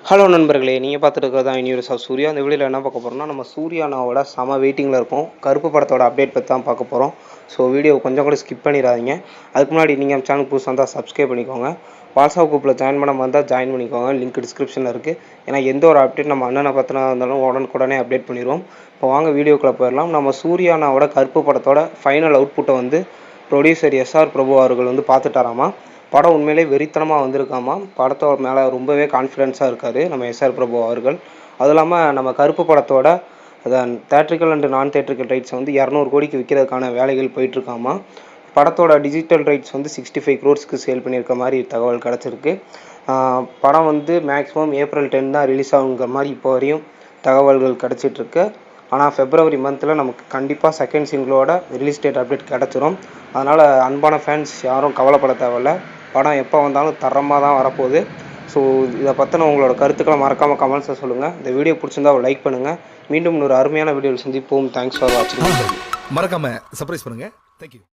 Hello நண்பர்களே! நீங்க பார்த்துட்டு இருக்கிறது தான் யூனிவர்ஸ் ஆஃப் சூர்யா. இந்த வீடியோல என்ன பார்க்க போறோம்னா, நம்ம சூர்யா அண்ணாவோட செம வெயிட்டிங்கில இருக்கோம். கருப்பு படத்தோட அப்டேட் பத்தி தான் பார்க்க போறோம். ஸோ வீடியோவ கொஞ்சம் கூட ஸ்கிப் பண்ணிறாதீங்க. அதுக்கு முன்னாடி நீங்க நம்ம சேனலுக்கு புதுசா இருந்தா சப்ஸ்கிரைப் பண்ணிக்கோங்க. வாட்ஸ்அப் குரூப்ல ஜாயின் பண்ணாம இருந்தா ஜாயின் பண்ணிக்கோங்க. லிங்க் டிஸ்கிரிப்ஷன்ல இருக்கு. ஏன்னா எந்த ஒரு அப்டேட் நம்ம அண்ணன பத்தினா இருந்தாலும் உடனுக்குடனே அப்டேட் பண்ணிருவோம். இப்போ வாங்க வீடியோக்குள்ள போயிரலாம். நம்ம சூர்யா அண்ணாவோட கருப்பு படத்தோட ஃபைனல் அவுட்புட்ட வந்து புரொடியூசர் எஸ்.ஆர். பிரபு அவர்கள் வந்து பார்த்துட்டாராமா. படம் உண்மையிலேயே வெறித்தனமா வந்திருக்காமா. படத்தோட மேல ரொம்பவே கான்ஃபிடென்ஸா இருக்காரு நம்ம எஸ்.ஆர். பிரபு அவர்கள். அதுவும் இல்லாம நம்ம கருப்பு படத்தோட தியேட்ரிக்கல் அண்ட் நான் தியேட்ரிக்கல் ரைட்ஸ் வந்து 200 கோடிக்கு விற்கிறதுக்கான வேலைகள் போயிட்டுருக்காமா. படத்தோட டிஜிட்டல் ரைட்ஸ் வந்து 65 க்ரோர்ஸ்க்கு சேல் பண்ணியிருக்க மாதிரி தகவல் கிடச்சிருக்கு. படம் வந்து மேக்ஸிமம் ஏப்ரல் 10 தான் ரிலீஸ் ஆகுங்கிற மாதிரி இப்போ வரையும் தகவல்கள் கிடச்சிட்ருக்கு. ஆனால் ஃபெப்ரவரி மந்தில் நமக்கு கண்டிப்பாக செகண்ட் சிங்கிளோட ரிலீஸ் டேட் அப்டேட் கிடச்சிரும். அதனால் அன்பான ஃபேன்ஸ் யாரும் கவலைப்பட தேவையில்ல. படம் எப்போ வந்தாலும் தரமாக தான் வரப்போகுது. ஸோ இதை பற்றின உங்களோட கருத்துக்களை மறக்காமல் கமெண்ட்ஸில் சொல்லுங்கள். இந்த வீடியோ பிடிச்சிருந்தா ஒரு லைக் பண்ணுங்கள். மீண்டும் ஒரு அருமையான வீடியோவில் சந்திப்போம். தேங்க்ஸ் ஃபார் வாட்சிங். மறக்காம சர்ப்ரைஸ் பண்ணுங்க. தேங்க்யூ.